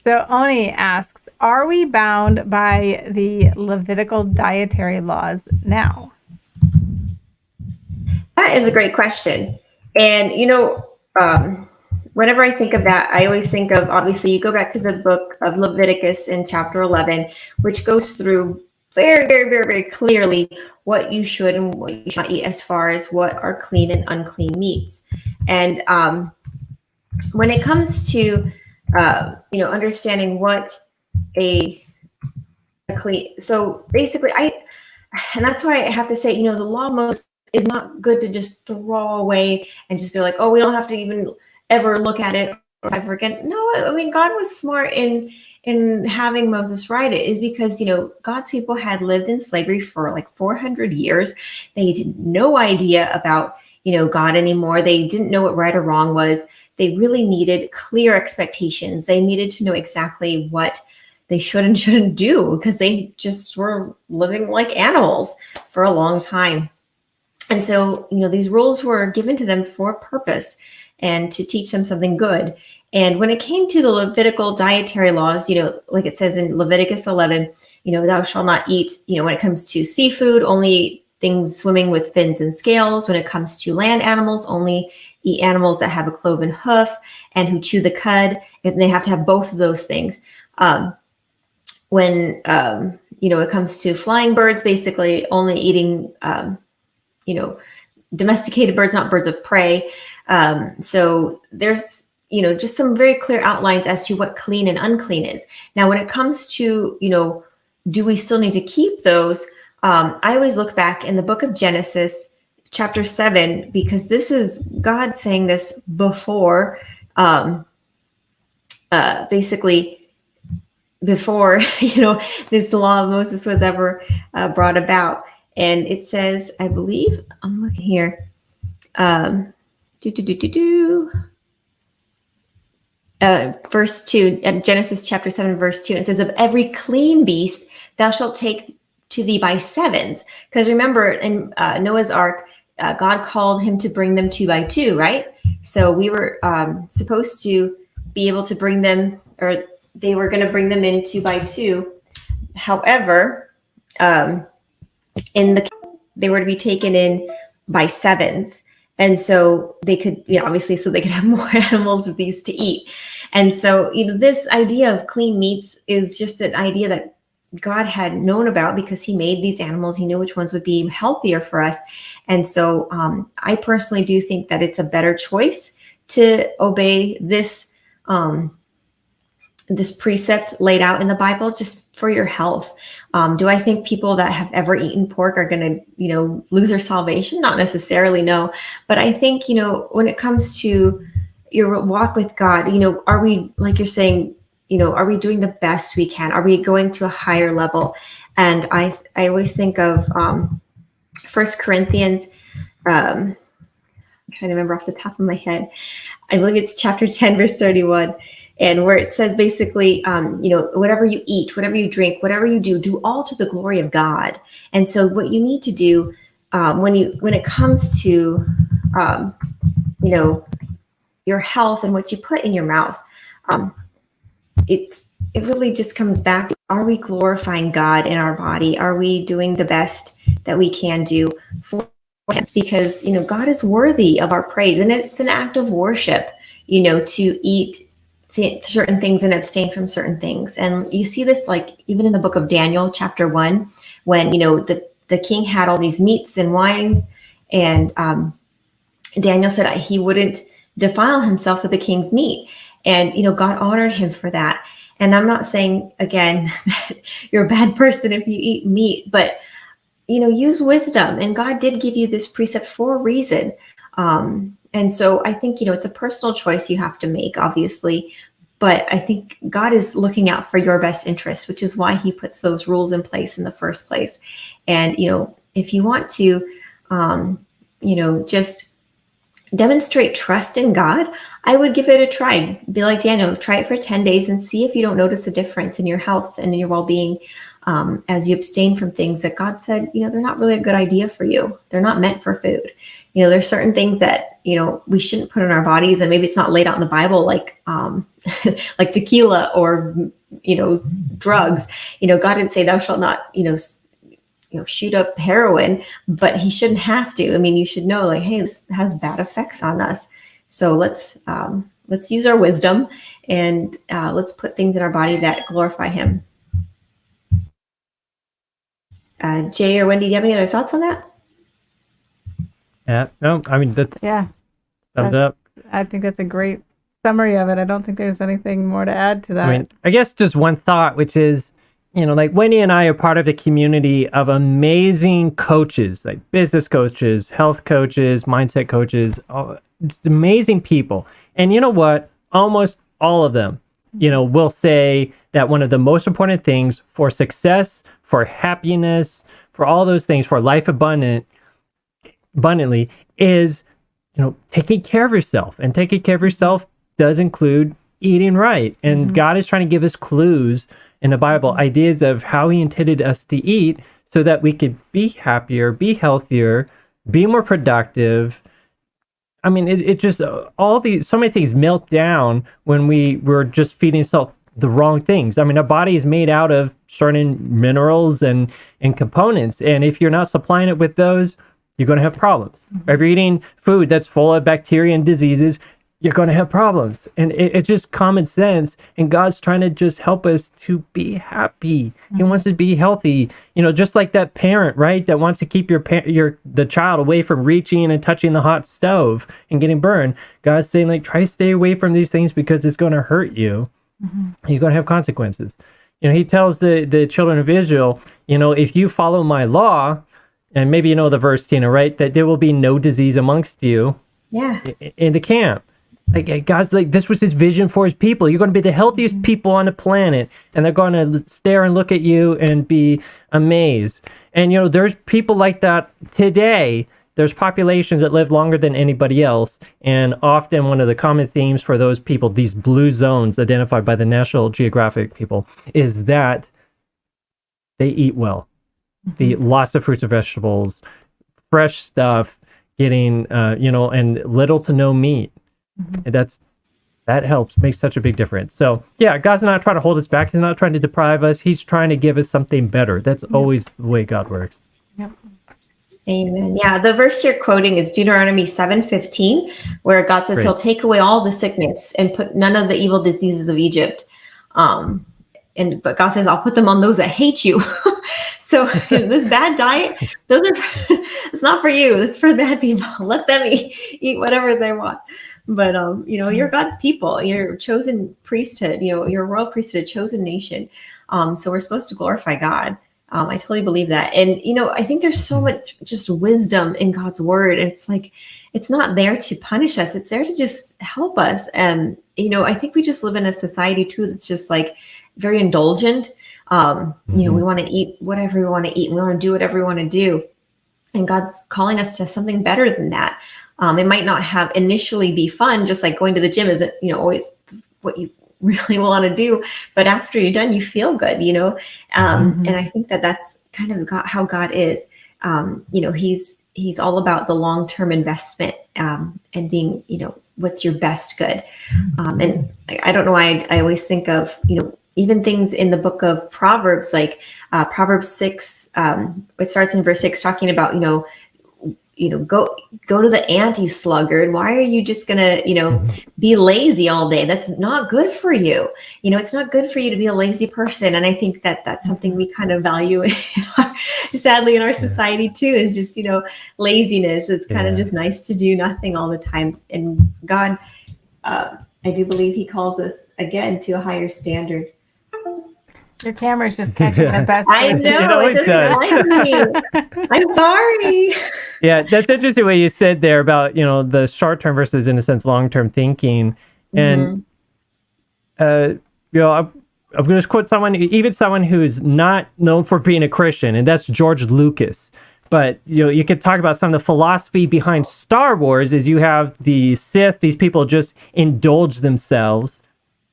So Oni asks, are we bound by the Levitical dietary laws now? That is a great question. And, whenever I think of that, I always think of, obviously, you go back to the book of Leviticus in chapter 11, which goes through very, very, very, very clearly what you should and what you should not eat as far as what are clean and unclean meats. And when it comes to, understanding what a clean, so basically, and that's why I have to say, the law most is not good to just throw away and just be like, oh, we don't have to even ever look at it or ever again. No, I mean, God was smart in having Moses write it, is because, God's people had lived in slavery for like 400 years. They had no idea about, God anymore. They didn't know what right or wrong was. They really needed clear expectations. They needed to know exactly what they should and shouldn't do, because they just were living like animals for a long time. And so, these rules were given to them for a purpose and to teach them something good. And when it came to the Levitical dietary laws, like it says in Leviticus 11, thou shalt not eat, when it comes to seafood, only things swimming with fins and scales. When it comes to land animals, only eat animals that have a cloven hoof and who chew the cud. And they have to have both of those things. When it comes to flying birds, basically only eating domesticated birds, not birds of prey. So there's just some very clear outlines as to what clean and unclean is. Now, when it comes to do we still need to keep those? I always look back in the book of Genesis, chapter 7, because this is God saying this before, basically before, this law of Moses was ever brought about. And it says, I believe, I'm looking here, verse 2, Genesis chapter 7, verse 2, it says, of every clean beast thou shalt take to thee by sevens. Because remember, in Noah's Ark, God called him to bring them 2 by 2, right? So we were supposed to be able to bring them, or they were going to bring them in 2 by 2. However, they were to be taken in by sevens. And so they could, obviously, so they could have more animals of these to eat. And so, this idea of clean meats is just an idea that God had known about, because he made these animals. He knew which ones would be healthier for us. And so I personally do think that it's a better choice to obey this this precept laid out in the Bible just for your health. Do I think people that have ever eaten pork are going to, lose their salvation? Not necessarily, no. But I think, when it comes to your walk with God, are we, like you're saying, are we doing the best we can? Are we going to a higher level? And I always think of 1 Corinthians, I'm trying to remember off the top of my head. I believe it's chapter 10, verse 31. And where it says basically, whatever you eat, whatever you drink, whatever you do all to the glory of God. And so what you need to do when it comes to, your health and what you put in your mouth, it really just comes back to, are we glorifying God in our body? Are we doing the best that we can do for him? Because, God is worthy of our praise, and it's an act of worship, to eat certain things and abstain from certain things. And you see this like even in the book of Daniel, chapter 1, when, the king had all these meats and wine, and Daniel said he wouldn't defile himself with the king's meat. And, God honored him for that. And I'm not saying, again, that you're a bad person if you eat meat, but, use wisdom. And God did give you this precept for a reason. And so I think, it's a personal choice you have to make, obviously. But I think God is looking out for your best interest, which is why he puts those rules in place in the first place. And, if you want to, just demonstrate trust in God, I would give it a try. Be like Daniel, try it for 10 days and see if you don't notice a difference in your health and in your well-being. as you abstain from things that God said, they're not really a good idea for you. They're not meant for food. There's certain things that, we shouldn't put in our bodies, and maybe it's not laid out in the Bible, like, like tequila or, drugs. God didn't say thou shalt not, shoot up heroin, but he shouldn't have to. I mean, you should know, like, hey, this has bad effects on us. So let's use our wisdom, and let's put things in our body that glorify him. Jay or Wendy, do you have any other thoughts on that? Yeah, no, I mean, that's summed up. I think that's a great summary of it. I don't think there's anything more to add to that. I mean, I guess just one thought, which is, like Wendy and I are part of a community of amazing coaches, like business coaches, health coaches, mindset coaches, just amazing people. And you know what? Almost all of them, will say that one of the most important things for success, for happiness, for all those things, for life abundantly is, taking care of yourself. And taking care of yourself does include eating right. And God is trying to give us clues in the Bible, ideas of how he intended us to eat so that we could be happier, be healthier, be more productive. I mean, it just, so many things melt down when we were just feeding ourselves the wrong things. I mean, our body is made out of certain minerals and components. And if you're not supplying it with those, you're going to have problems. If you're eating food that's full of bacteria and diseases, you're going to have problems. And it's just common sense. And God's trying to just help us to be happy. He wants to be healthy. Just like that parent, right? That wants to keep the child away from reaching and touching the hot stove and getting burned. God's saying, like, try to stay away from these things because it's going to hurt you. You're going to have consequences. He tells the children of Israel, if you follow my law, and maybe the verse, Tina, right? That there will be no disease amongst you in the camp. Like, God's like, this was his vision for his people. You're going to be the healthiest people on the planet, and they're going to stare and look at you and be amazed. And, there's people like that today. There's populations that live longer than anybody else. And often one of the common themes for those people, these blue zones identified by the National Geographic people, is that they eat well. They eat lots of fruits and vegetables, fresh stuff, getting, and little to no meat. And that helps, makes such a big difference. So yeah, God's not trying to hold us back. He's not trying to deprive us. He's trying to give us something better. That's always the way God works. Yep. Amen. Yeah, the verse you're quoting is Deuteronomy 7:15, where God says he'll take away all the sickness and put none of the evil diseases of Egypt. But God says, I'll put them on those that hate you. So this bad diet, it's not for you. It's for bad people. Let them eat whatever they want. But, you're God's people. You're chosen priesthood. You're a royal priesthood, chosen nation. So we're supposed to glorify God. I totally believe that. And, I think there's so much just wisdom in God's word. It's like, it's not there to punish us. It's there to just help us. And, I think we just live in a society too that's just like very indulgent. We want to eat whatever we want to eat. We want to do whatever we want to do. And God's calling us to something better than that. It might not have initially be fun, just like going to the gym isn't, always what you really want to do. But after you're done, you feel good, And I think that that's kind of how God is. He's all about the long-term investment and being, what's your best good. And I don't know why I always think of, even things in the book of Proverbs, like Proverbs 6, it starts in verse 6 talking about, go to the ant, you sluggard. Why are you just gonna, be lazy all day? That's not good for you. It's not good for you to be a lazy person. And I think that that's something we kind of value, sadly, in our society too, is just, laziness. It's kind of just nice to do nothing all the time. And God, I do believe he calls us again to a higher standard. Your camera's just catching the best. I know, it doesn't like me. I'm sorry. Yeah, that's interesting what you said there about, the short-term versus, in a sense, long-term thinking. And, I'm going to quote someone who's not known for being a Christian, and that's George Lucas. But, you could talk about some of the philosophy behind Star Wars is you have the Sith, these people just indulge themselves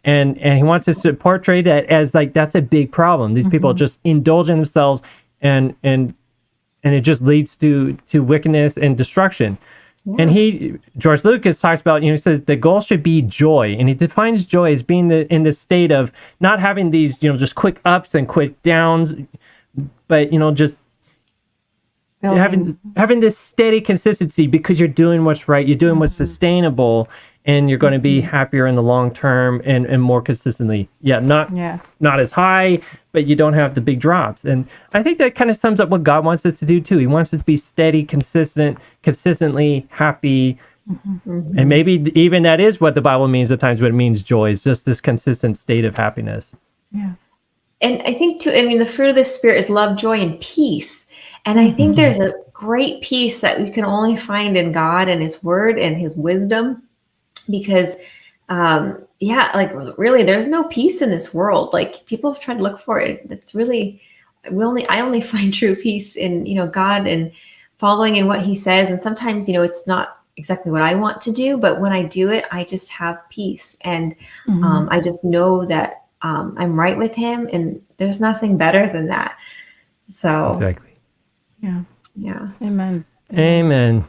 And he wants us to portray that as like that's a big problem. These people just indulge in themselves, and it just leads to wickedness and destruction. Yeah. And George Lucas talks about, he says the goal should be joy, and he defines joy as being in the state of not having these, just quick ups and quick downs, but just having this steady consistency because you're doing what's right, you're doing what's sustainable, and you're going to be happier in the long term and more consistently. Not as high, but you don't have the big drops. And I think that kind of sums up what God wants us to do too. He wants us to be steady, consistently happy. And maybe even that is what the Bible means at times when it means joy, is just this consistent state of happiness. Yeah. And I think too, the fruit of the Spirit is love, joy, and peace. And I think there's a great peace that we can only find in God and His Word and His wisdom, because really there's no peace in this world. Like, people have tried to look for it. It's really, I only find true peace in, God and following in what He says. And sometimes, it's not exactly what I want to do, but when I do it, I just have peace. And I just know that I'm right with Him, and there's nothing better than that. So exactly. Yeah. Yeah. Amen. Amen.